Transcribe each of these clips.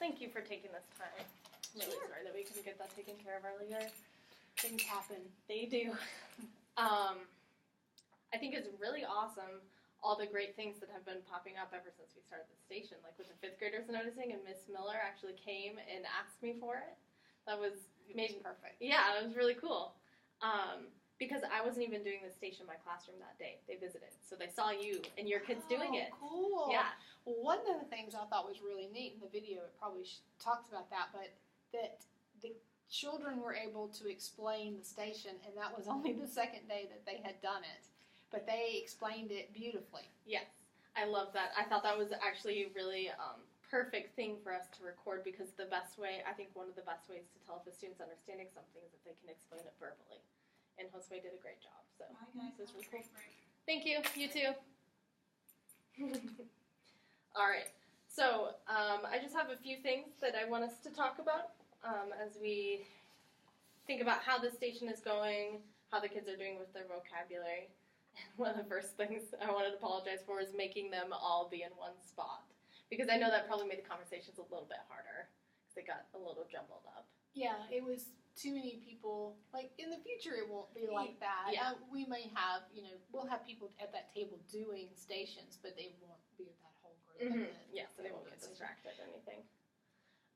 thank you for taking this time. I'm really sorry that we couldn't get that taken care of earlier. Things happen. They do. I think it's really awesome, all the great things that have been popping up ever since we started the station, like with the 5th graders noticing, and Miss Miller actually came and asked me for it. That was perfect. Yeah, it was really cool. Because I wasn't even doing the station in my classroom that day. They visited. So they saw you and your kids doing it. Cool. Yeah. Well, one of the things I thought was really neat in the video, it probably talks about that, but that the children were able to explain the station, and that was only the second day that they had done it. But they explained it beautifully. Yes. I love that. I thought that was actually really perfect thing for us to record, because the best way, I think one of the best ways to tell if a student's understanding something is if they can explain it verbally. And Josue did a great job. So this is really cool. Thank you. You too. All right. So I just have a few things that I want us to talk about as we think about how the station is going, how the kids are doing with their vocabulary. And one of the first things I wanted to apologize for is making them all be in one spot, because I know that probably made the conversations a little bit harder because they got a little jumbled up. Yeah, it was too many people. Like, in the future, it won't be like that. Yeah. We may have, we'll have people at that table doing stations, but they won't be with that whole group. Mm-hmm. Yeah, so they won't get distracted or anything.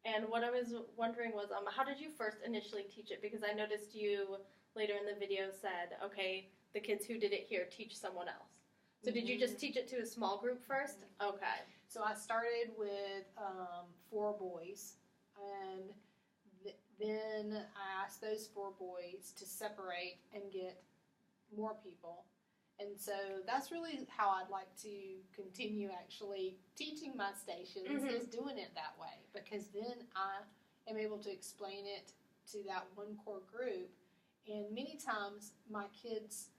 And what I was wondering was, how did you first initially teach it? Because I noticed you later in the video said, okay, the kids who did it here teach someone else. So did you just teach it to a small group first? Okay. So I started with 4 boys, and then I asked those 4 boys to separate and get more people. And so that's really how I'd like to continue actually teaching my stations, is doing it that way, because then I am able to explain it to that one core group. And many times my kids,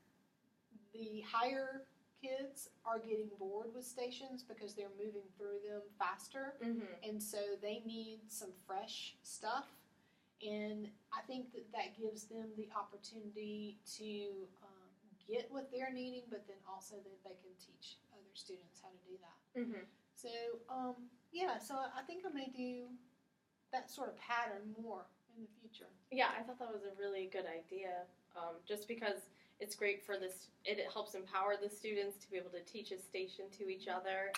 the higher kids, are getting bored with stations because they're moving through them faster. And so they need some fresh stuff. And I think that gives them the opportunity to get what they're needing, but then also that they can teach other students how to do that. So, so I think I may do that sort of pattern more in the future. Yeah, I thought that was a really good idea, just because it's great for this. It helps empower the students to be able to teach a station to each other,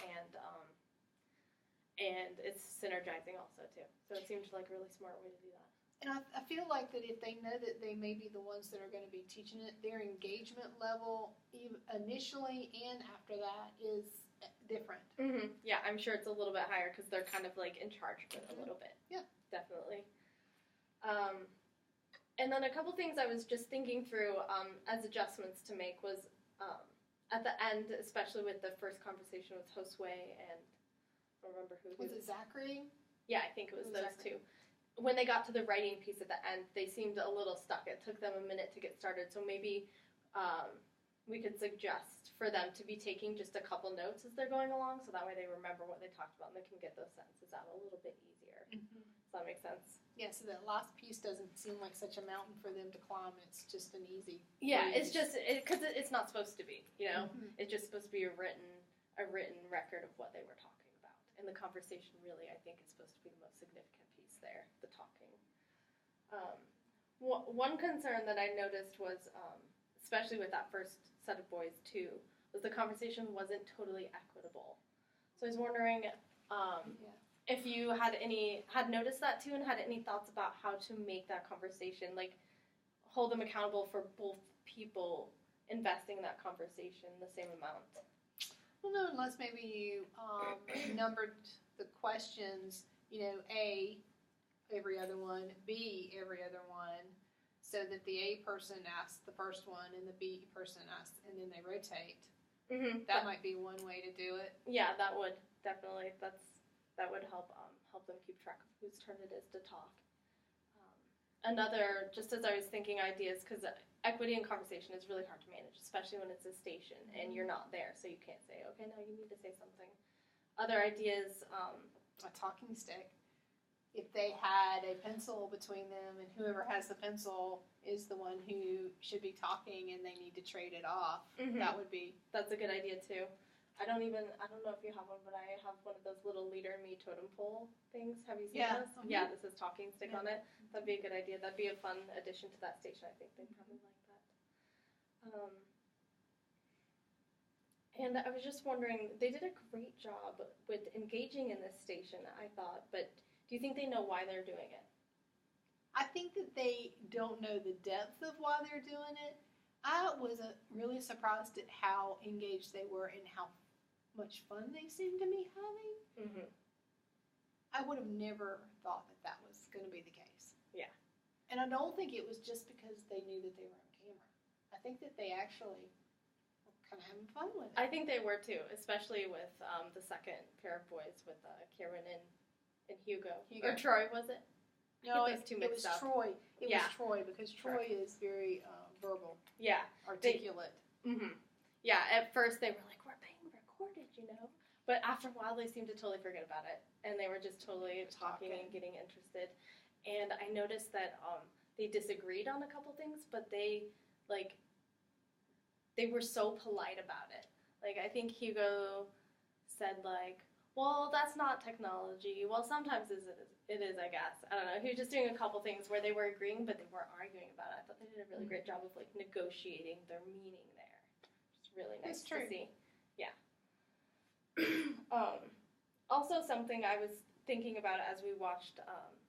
and it's synergizing also too. So it seemed like a really smart way to do that. And I feel like that if they know that they may be the ones that are going to be teaching it, their engagement level initially and after that is different. Yeah, I'm sure it's a little bit higher because they're kind of like in charge of it a little bit. Yeah. Definitely. And then a couple things I was just thinking through as adjustments to make was at the end, especially with the first conversation with Josue and I don't remember who. Was it Zachary? Yeah, I think it was those Zachary. two. When they got to the writing piece at the end, they seemed a little stuck. It took them a minute to get started, so maybe we could suggest for them to be taking just a couple notes as they're going along, so that way they remember what they talked about and they can get those sentences out a little bit easier. Does that make sense? Yeah, so that last piece doesn't seem like such a mountain for them to climb. It's just an easy. Yeah, it's just because it's not supposed to be. It's just supposed to be a written record of what they were talking about, and the conversation really, I think, is supposed to be the most significant piece there, the talking. One concern that I noticed was, especially with that first set of boys too, was the conversation wasn't totally equitable. So I was wondering if you had noticed that too, and had any thoughts about how to make that conversation, like hold them accountable for both people investing in that conversation the same amount. Well, no, unless maybe you numbered the questions, A, every other one, B, every other one, so that the A person asks the first one and the B person asks, and then they rotate. That might be one way to do it. Yeah, that would definitely. That would help them keep track of whose turn it is to talk. Another, just as I was thinking ideas, because equity in conversation is really hard to manage, especially when it's a station and you're not there, so you can't say, okay, now you need to say something. Other ideas. A talking stick. If they had a pencil between them and whoever has the pencil is the one who should be talking and they need to trade it off, That's a good idea too. I don't know if you have one, but I have one of those little Leader in Me totem pole things. Have you seen Yeah. those? Yeah, this is talking stick on it. That'd be a good idea. That'd be a fun addition to that station. I think they'd probably like that. And I was just wondering, they did a great job with engaging in this station, I thought, but do you think they know why they're doing it? I think that they don't know the depth of why they're doing it. I was really surprised at how engaged they were and how much fun they seemed to be having. Mm-hmm. I would have never thought that that was going to be the case. Yeah. And I don't think it was just because they knew that they were on camera. I think that they actually were kind of having fun with it. I think they were too, especially with the second pair of boys with Karen and Hugo. Or Troy, was it? No, those two mixed up. Troy. It was Troy because Troy is very verbal. Yeah. Articulate. Yeah, at first they were like, we're being recorded, you know? But after a while they seemed to totally forget about it. And they were just totally talking and getting interested. And I noticed that they disagreed on a couple things, but they were so polite about it. Like, I think Hugo said, like, well, that's not technology. Well, sometimes it is, I guess. I don't know. He was just doing a couple things where they were agreeing, but they weren't arguing about it. I thought they did a really great job of, like, negotiating their meaning there. It's really nice to see. Yeah. Also, something I was thinking about as we watched,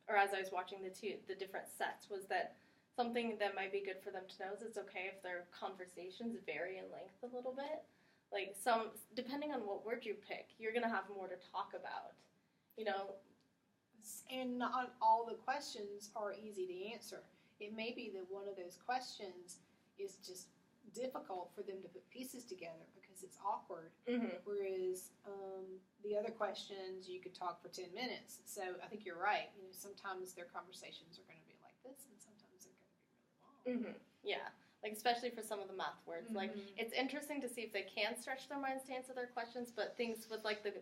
or as I was watching the different sets, was that something that might be good for them to know is it's okay if their conversations vary in length a little bit. Like, depending on what word you pick, you're going to have more to talk about, you know? And not all the questions are easy to answer. It may be that one of those questions is just difficult for them to put pieces together because it's awkward. Mm-hmm. Whereas the other questions, you could talk for 10 minutes. So I think you're right. You know, sometimes their conversations are going to be like this, and sometimes they're going to be really long. Mm-hmm. Yeah. Like, especially for some of the math words. Mm-hmm. Like, it's interesting to see if they can stretch their minds to answer their questions, but things with, like, the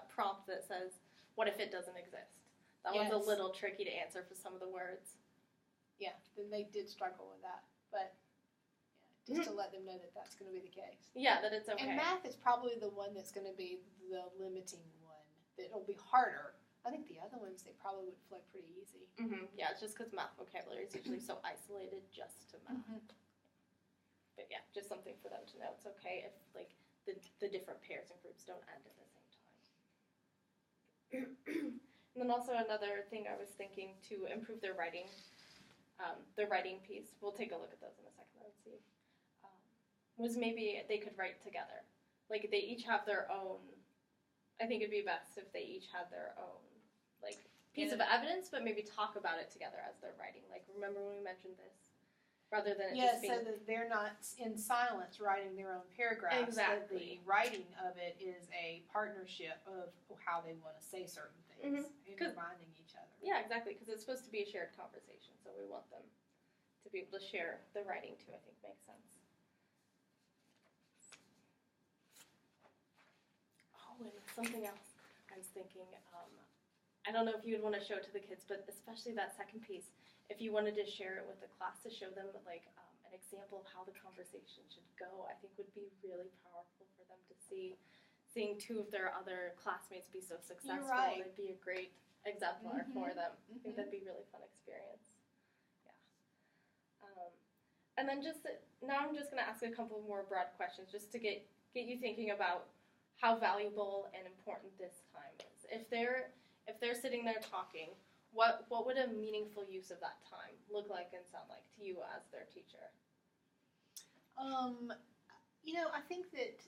prompt that says, what if it doesn't exist? That one's a little tricky to answer for some of the words. Yeah, then they did struggle with that. But, yeah, just to let them know that that's going to be the case. Yeah, that it's okay. And math is probably the one that's going to be the limiting one. That it'll be harder. I think the other ones, they probably would flow pretty easy. Mm-hmm. Yeah, it's just because math vocabulary is usually so isolated just to math. Mm-hmm. But yeah, just something for them to know. It's okay if, like, the different pairs and groups don't end at the same time. And then also another thing I was thinking to improve their writing piece, we'll take a look at those in a second and see, was maybe they could write together. Like, they each have their own, I think it'd be best if they each had their own, like, piece of evidence, but maybe talk about it together as they're writing. Like, remember when we mentioned this? Rather than it just being... so that they're not in silence writing their own paragraphs. Exactly. But the writing of it is a partnership of how they want to say certain things and reminding each other. Yeah, exactly, because it's supposed to be a shared conversation, so we want them to be able to share the writing too, I think makes sense. Oh, and something else I was thinking, I don't know if you would want to show it to the kids, but especially that second piece, if you wanted to share it with the class to show them, like, an example of how the conversation should go, I think would be really powerful for them to see. Seeing two of their other classmates be so successful, it'd be a great exemplar for them. I think that'd be a really fun experience. Yeah. And then now I'm just going to ask a couple more broad questions just to get you thinking about how valuable and important this time is. If they're sitting there talking, what would a meaningful use of that time look like and sound like to you as their teacher? You know, I think that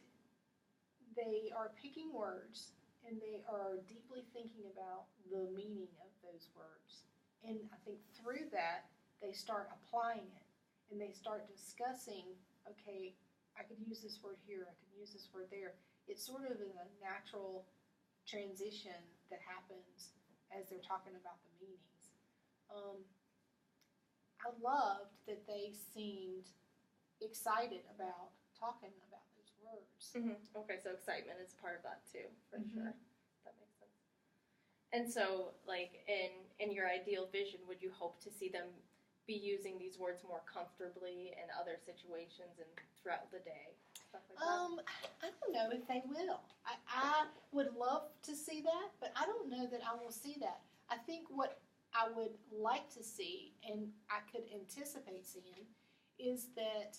they are picking words and they are deeply thinking about the meaning of those words. And I think through that, they start applying it and they start discussing, okay, I could use this word here, I could use this word there. It's sort of a natural transition that happens as they're talking about the meanings. I loved that they seemed excited about talking about those words. Mm-hmm. Okay, so excitement is part of that too, for sure. That makes sense. And so, like, in your ideal vision, would you hope to see them be using these words more comfortably in other situations and throughout the day? Stuff like that. I don't know if they will. I would love to see that, but I don't know that I will see that. I think what I would like to see, and I could anticipate seeing, is that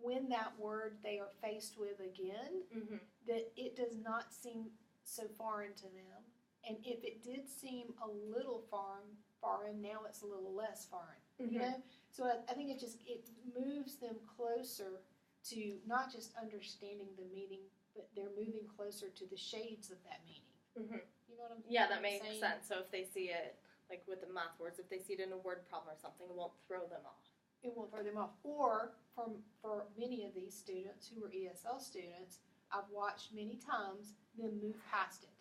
when that word they are faced with again, Mm-hmm. that it does not seem so foreign to them. And if it did seem a little foreign, now it's a little less foreign. Mm-hmm. You know? So I think it moves them closer to not just understanding the meaning, but they're moving closer to the shades of that meaning. Mm-hmm. You know what I'm saying? Yeah, that makes sense. So if they see it, like with the math words, if they see it in a word problem or something, it won't throw them off. It won't throw them off. Or for many of these students who are ESL students, I've watched many times them move past it.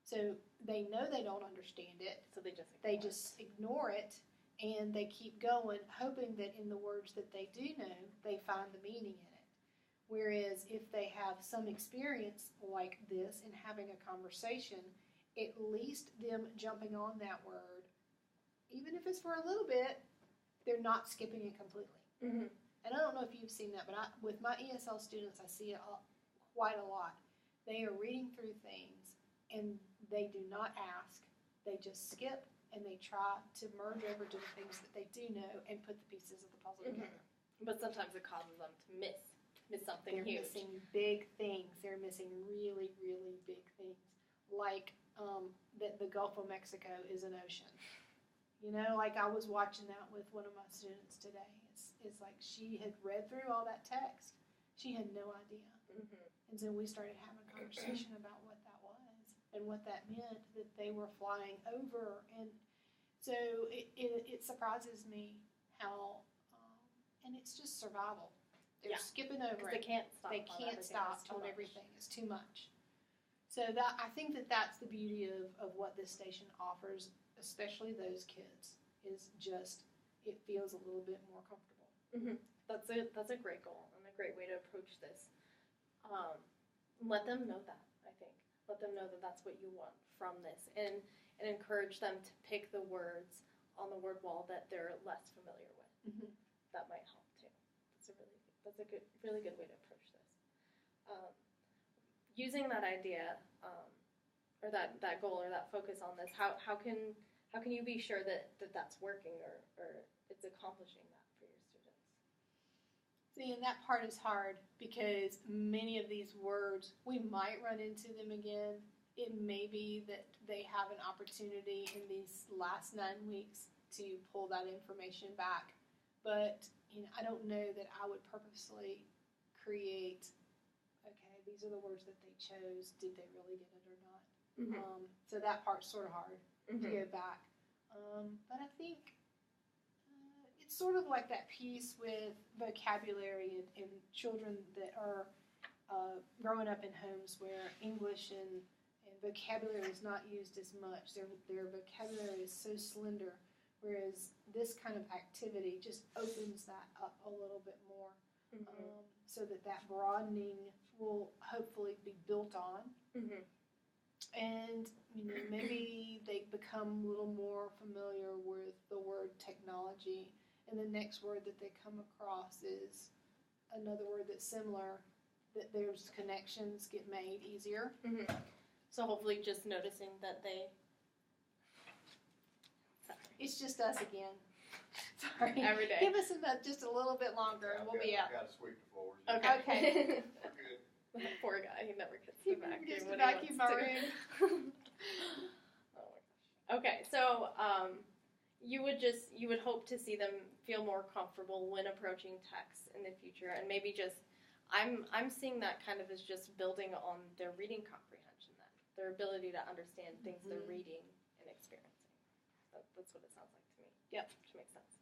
So they know they don't understand it. So they just ignore it, and they keep going, hoping that in the words that they do know, they find the meaning in it. Whereas if they have some experience like this in having a conversation, at least them jumping on that word, even if it's for a little bit, they're not skipping it completely. Mm-hmm. And I don't know if you've seen that, but with my ESL students, I see it quite a lot. They are reading through things, and they do not ask. They just skip, and they try to merge over to the things that they do know and put the pieces of the puzzle Mm-hmm. together. But sometimes it causes them to miss something They're huge. missing big things. They're missing really, really big things. Like that the Gulf of Mexico is an ocean. You know, like I was watching that with one of my students today. It's like she had read through all that text. She had no idea. Mm-hmm. And so we started having a conversation about what that was and what that meant, that they were flying over. And so it surprises me how, and it's just survival. They're skipping over They it. can't stop. They can't stop on everything. It's too much. So I think that's the beauty of what this station offers, especially those kids, is just it feels a little bit more comfortable. Mm-hmm. That's a great goal and a great way to approach this. Let them know that, I think. Let them know that that's what you want from this, and encourage them to pick the words on the word wall that they're less familiar with. Mm-hmm. That might help too. That's a really good way to approach this. Using that idea, or that goal or that focus on this, how can you be sure that that's working or it's accomplishing that for your students? See, and that part is hard because many of these words, we might run into them again. It may be that they have an opportunity in these last 9 weeks to pull that information back. But I don't know that I would purposely create, okay, these are the words that they chose. Did they really get it or not? Mm-hmm. So that part's sort of hard Mm-hmm. to go back. But I think it's sort of like that piece with vocabulary and children that are growing up in homes where English and vocabulary is not used as much. Their vocabulary is so slender, whereas this kind of activity just opens that up a little bit more, Mm-hmm. so that broadening will hopefully be built on. Mm-hmm. And maybe they become a little more familiar with the word technology, and the next word that they come across is another word that's similar, that there's connections get made easier. Mm-hmm. So hopefully just noticing that they... Sorry. It's just us again. Sorry. Every day. Give us just a little bit longer and we'll be out. I've got to sweep the floors. Okay. We're good. That poor guy, he never gets He to vacuum gets to when vacuum he my wants room. to. Oh my gosh. Okay, so you would hope to see them feel more comfortable when approaching texts in the future, and maybe just I'm seeing that kind of as just building on their reading comprehension, then their ability to understand things they're reading and experiencing. That's what it sounds like to me. Yep, which makes sense.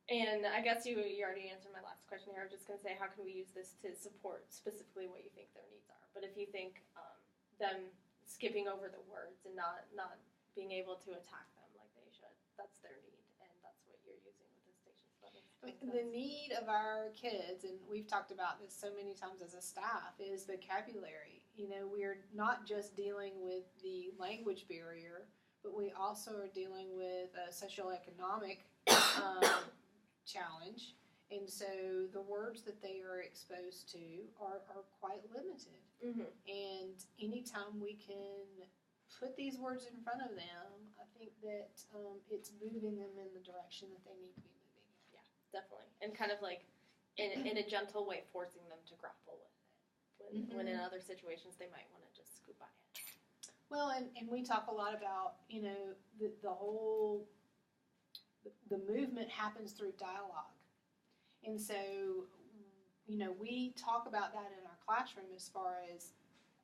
And I guess you already answered my last question here. I was just going to say, how can we use this to support specifically what you think their needs are? But if you think them skipping over the words and not being able to attack them like they should, that's their need, and that's what you're using with the station studies. The need of our kids, and we've talked about this so many times as a staff, is vocabulary. We're not just dealing with the language barrier, but we also are dealing with a socioeconomic challenge. And so the words that they are exposed to are quite limited. Mm-hmm. And anytime we can put these words in front of them, I think that it's moving them in the direction that they need to be moving. Yeah, definitely. And kind of like in a gentle way, forcing them to grapple with it. When in other situations they might want to just scoot by it. Well, and we talk a lot about, the whole, the movement happens through dialogue. And so, we talk about that in our classroom as far as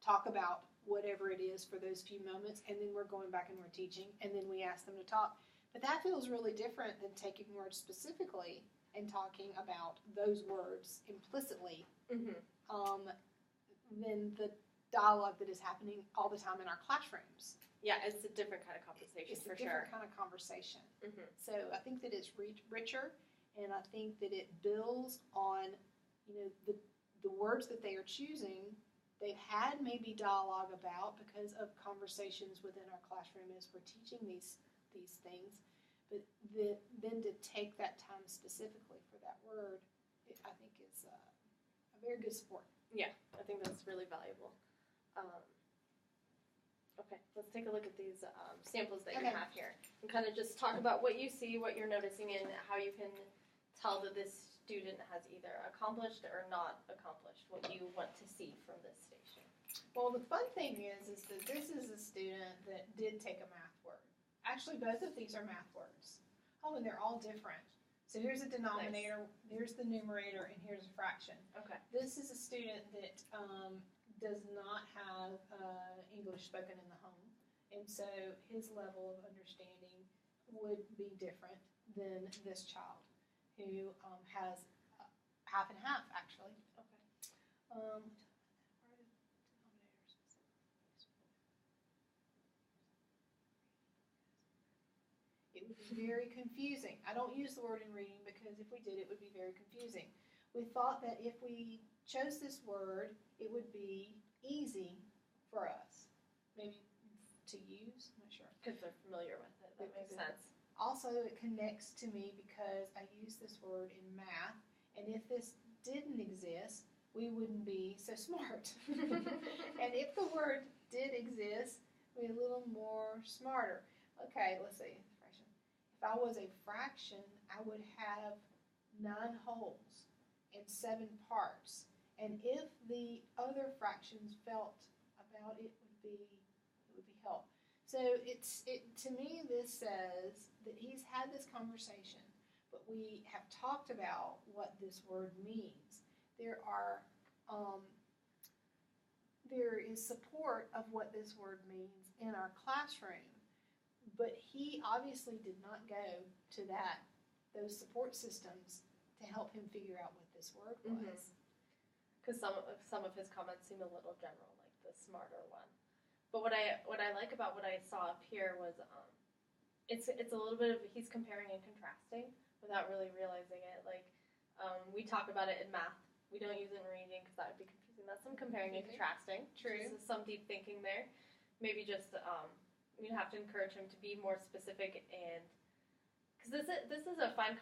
talk about whatever it is for those few moments, and then we're going back and we're teaching, and then we ask them to talk. But that feels really different than taking words specifically and talking about those words implicitly than the dialogue that is happening all the time in our classrooms. Yeah, it's a different kind of conversation, It's for a different sure. kind of conversation. Mm-hmm. So I think that it's richer, and I think that it builds on, the words that they are choosing. They've had maybe dialogue about because of conversations within our classroom as we're teaching these things, but then to take that time specifically for that word, I think is a very good support. Yeah, I think that's really valuable. Okay, let's take a look at these samples that you have here and kind of just talk about what you see, what you're noticing, and how you can tell that this student has either accomplished or not accomplished what you want to see from this station. Well, the fun thing is that this is a student that did take a math word. Actually, both of these are math words. Oh, and they're all different. So here's a denominator, here's the numerator, and here's a fraction. Okay. This is a student that does not have English spoken in the home, and so his level of understanding would be different than this child who has half and half, actually. Okay. It would be very confusing. I don't use the word in reading because if we did, it would be very confusing. We thought that if we chose this word, it would be easy for us, maybe to use. I'm not sure. Because they're familiar with it. That makes sense. Also, it connects to me because I use this word in math, and if this didn't exist, we wouldn't be so smart. And if the word did exist, we'd be a little more smarter. Okay, let's see. Fraction. If I was a fraction, I would have 9 wholes and 7 parts. And if the other fractions felt about it would be help. So to me, this says that he's had this conversation, but we have talked about what this word means. There is support of what this word means in our classroom, but he obviously did not go to those support systems to help him figure out what this word was. Because some of his comments seem a little general, like the smarter one. But what I like about what I saw up here was it's a little bit of he's comparing and contrasting without really realizing it. Like we talk about it in math, we don't use it in reading because that would be confusing. That's some comparing and contrasting. True. This is some deep thinking there. Maybe just you'd have to encourage him to be more specific and because this is a fine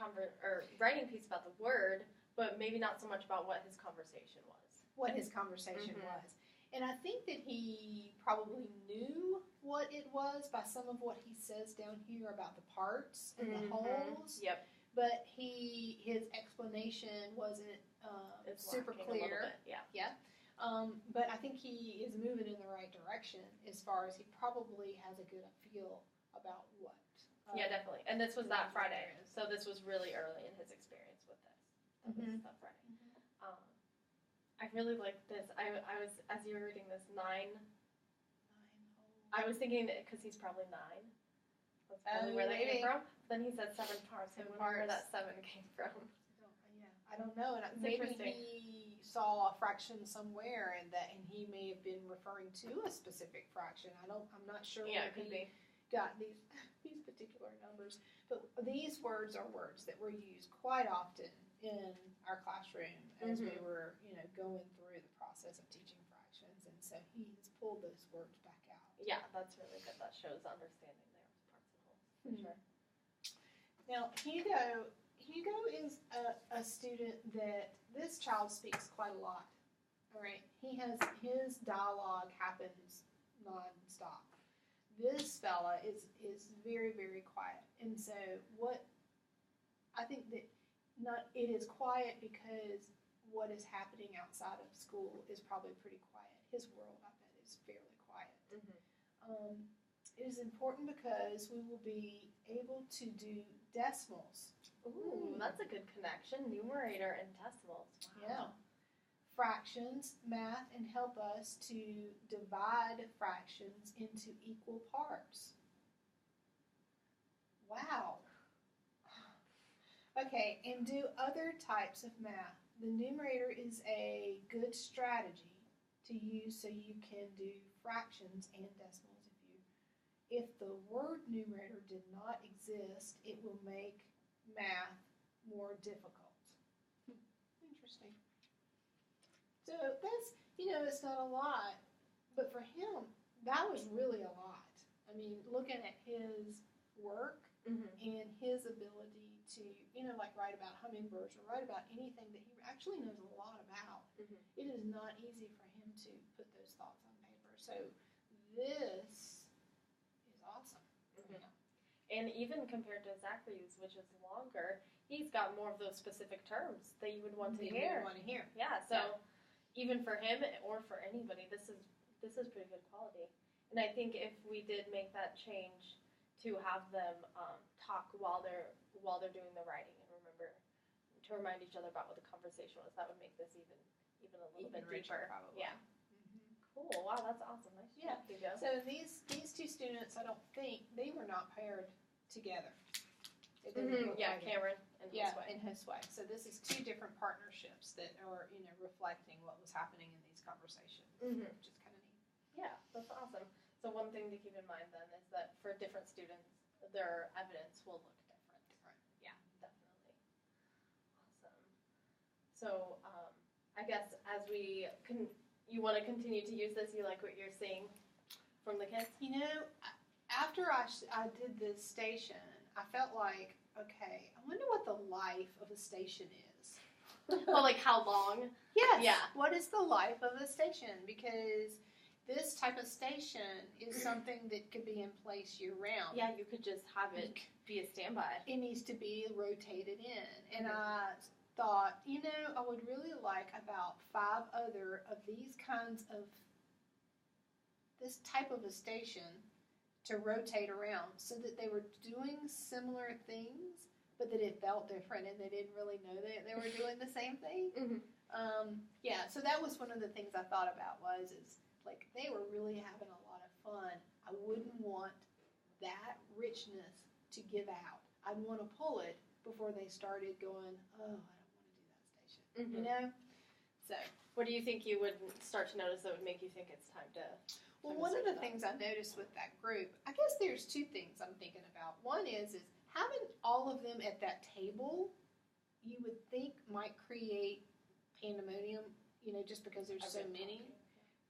writing piece about the word, but maybe not so much about what his conversation was. What his conversation was. And I think that he probably knew what it was by some of what he says down here about the parts and the holes. Yep. But his explanation wasn't super clear. Yeah. But I think he is moving in the right direction as far as he probably has a good feel about what. Yeah, definitely. And this was that Friday, so this was really early in his experience with this. This is that Friday. I really like this. I was, as you were reading this, 9. I was thinking that because he's probably 9. That's probably where that came from. Then he said 7 parts. I wonder where that 7 came from. I don't know. And maybe he saw a fraction somewhere, and he may have been referring to a specific fraction. I'm not sure. Yeah, it could be. got these particular numbers, but these words are words that were used quite often in our classroom as we were, going through the process of teaching fractions, and so he's pulled those words back out. Yeah, that's really good. That shows understanding there with parts and wholes, for sure. Now, Hugo is a student that this child speaks quite a lot. All right, his dialogue happens nonstop. This fella is very, very quiet, and so I think that it is quiet because what is happening outside of school is probably pretty quiet. His world, I bet, is fairly quiet. It is important because we will be able to do decimals. Ooh, that's a good connection. Numerator and decimals. Wow. Yeah. Fractions, math, and help us to divide fractions into equal parts. Wow. Okay, and do other types of math. The numerator is a good strategy to use so you can do fractions and decimals. If the word numerator did not exist, it will make math more difficult. Interesting. So that's, it's not a lot, but for him, that was really a lot. I mean, looking at his work and his ability to, write about hummingbirds or write about anything that he actually knows a lot about, it is not easy for him to put those thoughts on paper. So this is awesome. And even compared to Zachary's, which is longer, he's got more of those specific terms that you would want to hear. Yeah, so even for him or for anybody, this is pretty good quality. And I think if we did make that change to have them talk while they're doing the writing, and remember to remind each other about what the conversation was, that would make this even a little bit richer, deeper. probably. Yeah. Cool. Wow, that's awesome. Nice. Yeah. Hugo. So these two students, I don't think they were not paired together. It didn't look like it. Cameron and Josue. and Josue. So this is two different partnerships that are, reflecting what was happening in these conversations, which is kind of neat. Yeah, that's awesome. So one thing to keep in mind then is that for different students, their evidence will look different. Yeah, definitely. Awesome. So I guess as you want to continue to use this, you like what you're seeing from the kids? After I did this station, I felt like, okay, I wonder what the life of a station is. Well, like how long? Yes. Yeah. What is the life of a station? Because this type of station is something that could be in place year-round. Yeah, you could just have it be a standby. It needs to be rotated in. And I thought, I would really like about 5 other of these kinds of, this type of a station to rotate around so that they were doing similar things, but that it felt different and they didn't really know that they were doing the same thing. So that was one of the things I thought about is like they were really having a lot of fun. I wouldn't want that richness to give out. I'd want to pull it before they started going, oh, I don't want to do that station, So what do you think you would start to notice that would make you think it's time to? Well, one of the things I noticed with that group, I guess there's 2 things I'm thinking about. One is having all of them at that table, you would think might create pandemonium, just because there's so many.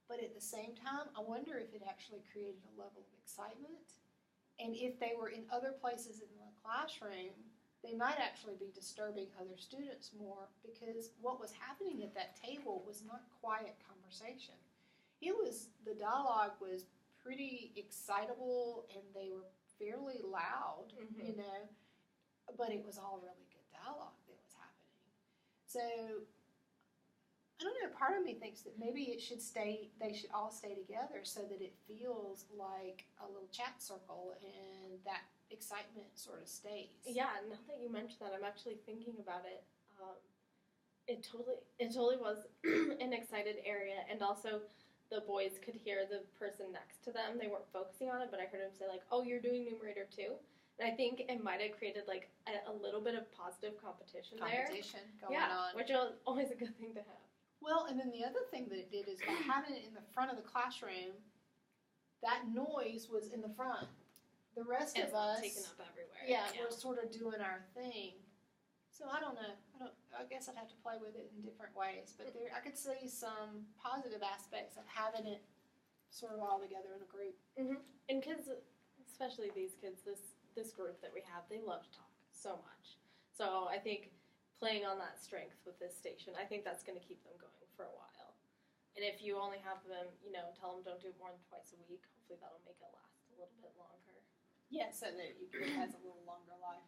But at the same time, I wonder if it actually created a level of excitement. And if they were in other places in the classroom, they might actually be disturbing other students more, because what was happening at that table was not quiet conversation. The dialogue was pretty excitable and they were fairly loud, but it was all really good dialogue that was happening. So, I don't know, part of me thinks that maybe they should all stay together so that it feels like a little chat circle and that excitement sort of stays. Yeah, now that you mentioned that, I'm actually thinking about it. It totally was an excited area, and also the boys could hear the person next to them. They weren't focusing on it, but I heard him say like, "Oh, you're doing numerator too." And I think it might have created like a little bit of positive competition there. Going on. Which is always a good thing to have. Well, and then the other thing that it did is by having it in the front of the classroom, that noise was in the front. the rest It's of us, taken up everywhere. yeah, we're sort of doing our thing. So I don't know. I guess I'd have to play with it in different ways. But I could see some positive aspects of having it sort of all together in a group. And kids, especially these kids, this group that we have, they love to talk so much. So I think playing on that strength with this station, I think that's going to keep them going for a while. And if you only have them, tell them don't do it more than twice a week, hopefully that'll make it last a little bit longer. Yeah, so that it has a little longer life.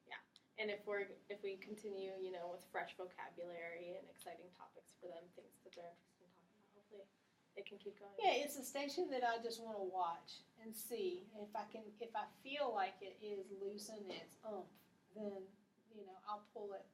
Yeah, and if we continue, with fresh vocabulary and exciting topics for them, things that they're interested in talking about, hopefully they can keep going. Yeah, it's a station that I just want to watch and see. And if I feel like it is losing its oomph, then I'll pull it.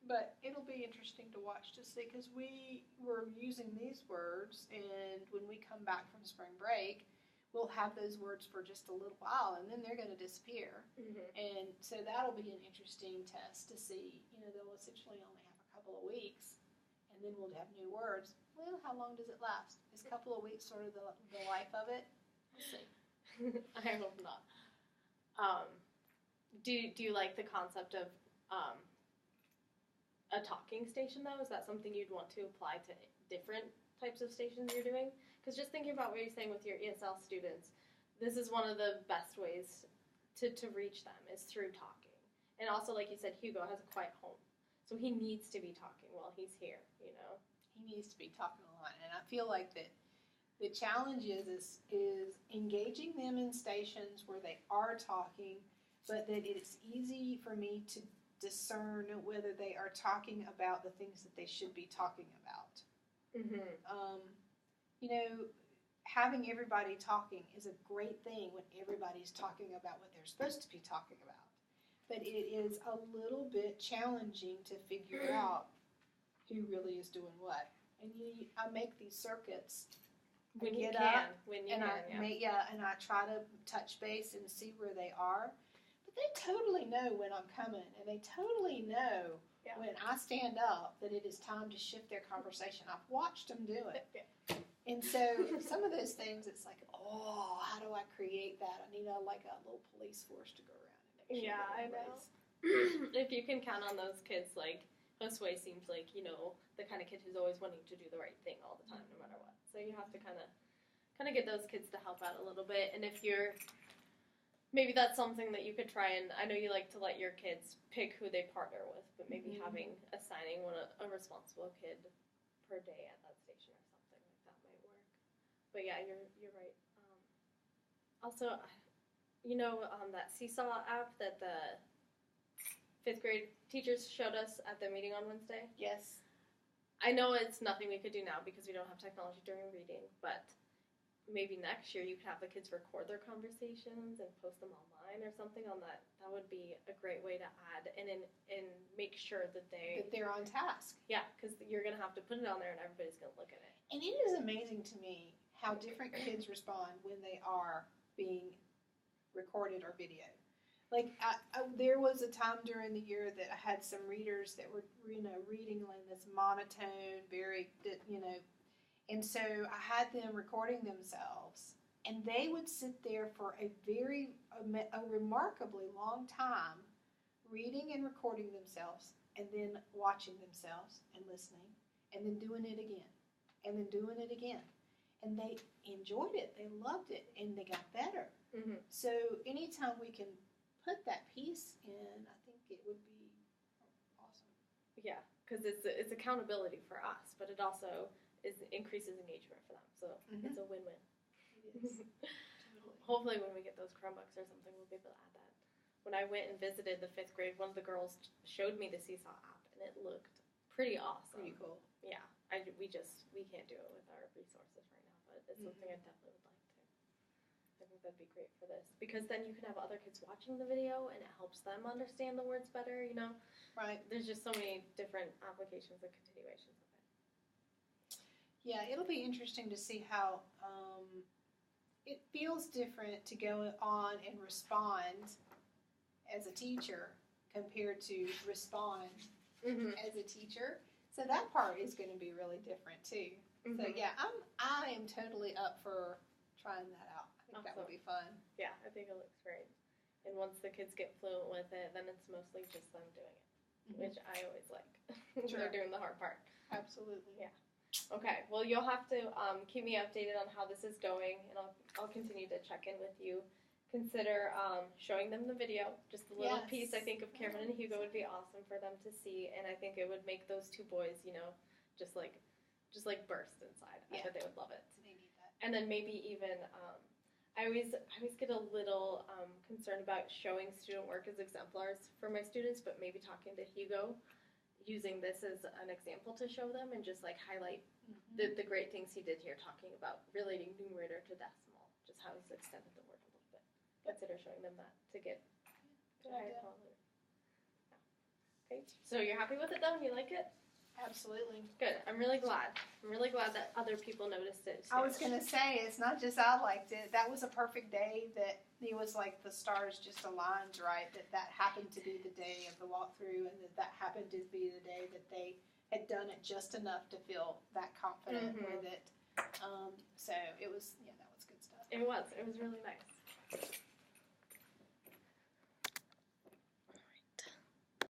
But it'll be interesting to watch to see, because we were using these words, and when we come back from spring break, we'll have those words for just a little while, and then they're going to disappear. And so that'll be an interesting test to see. They'll essentially only have a couple of weeks, and then we'll have new words. Well, how long does it last? Is a couple of weeks sort of the life of it? We'll see. I hope not. Do you like the concept of a talking station, though? Is that something you'd want to apply to different types of stations you're doing? Because just thinking about what you're saying with your ESL students, this is one of the best ways to reach them is through talking. And also, like you said, Hugo has a quiet home, so he needs to be talking while he's here, He needs to be talking a lot, and I feel like that the challenge is engaging them in stations where they are talking, but that it's easy for me to discern whether they are talking about the things that they should be talking about. Having everybody talking is a great thing when everybody's talking about what they're supposed to be talking about. But it is a little bit challenging to figure out who really is doing what. And I make these circuits. When you and I try to touch base and see where they are. But they totally know when I'm coming, and they totally know when I stand up that it is time to shift their conversation. I've watched them do it. And so some of those things, it's like, how do I create that? I need a little police force to go around and make sure I know. If you can count on those kids, like Josue seems like, the kind of kid who's always wanting to do the right thing all the time, no matter what. So you have to kind of get those kids to help out a little bit. And if maybe that's something that you could try, and I know you like to let your kids pick who they partner with, but maybe assigning a responsible kid per day at that station or something like that might work. But yeah, you're right. Also, that Seesaw app that the 5th grade teachers showed us at the meeting on Wednesday? Yes. I know it's nothing we could do now because we don't have technology during reading, but maybe next year you could have the kids record their conversations and post them online or something on that. That would be a great way to add and make sure that they're on task. Yeah, because you're going to have to put it on there and everybody's going to look at it. And it is amazing to me how different kids respond when they are being recorded or videoed. Like, there was a time during the year that I had some readers that were, reading like this monotone, very, and so I had them recording themselves, and they would sit there for a remarkably long time, reading and recording themselves, and then watching themselves and listening, and then doing it again, and then doing it again. And they enjoyed it, they loved it, and they got better. So anytime we can put that piece in, I think it would be awesome. Yeah, because it's accountability for us, but it also increases engagement for them. So it's a win-win. It is. Totally. Hopefully when we get those Chromebooks or something, we'll be able to add that. When I went and visited the 5th grade, one of the girls showed me the Seesaw app, and it looked pretty awesome. Pretty cool. Yeah, we can't do it with our resources right now, but it's something I definitely would like to. I think that'd be great for this, because then you can have other kids watching the video, and it helps them understand the words better, Right. There's just so many different applications and continuations of it. Yeah, it'll be interesting to see how it feels different to go on and respond as a teacher compared to respond as a teacher. So that part is going to be really different too. So yeah, I am totally up for trying that out. I I think that would be fun. Yeah, I think it looks great. And once the kids get fluent with it, then it's mostly just them doing it, which I always like. Sure. They're doing the hard part. Absolutely. Yeah. Okay, well, you'll have to keep me updated on how this is going, and I'll continue to check in with you. Consider showing them the video. Just a little Yes. piece, I think, of Cameron and Hugo would be awesome for them to see, and I think it would make those two boys, just like burst inside. I Yeah. bet they would love it. They need that. And then maybe even, I always get a little concerned about showing student work as exemplars for my students, but maybe talking to Hugo, using this as an example to show them and just like highlight the great things he did here, talking about relating numerator to decimal, just how he's extended the word a little bit. Consider showing them that to get to higher idea. quality. Yeah. Okay, so you're happy with it though? You like it? Absolutely. Good. I'm really glad. I'm really glad that other people noticed it too. I was gonna say, it's not just I liked it. That was a perfect day. That it was like the stars just aligned right. That happened to be the day of the walkthrough, and that happened to be the day that they had done it just enough to feel that confident with it. So it was, that was good stuff. It was really nice.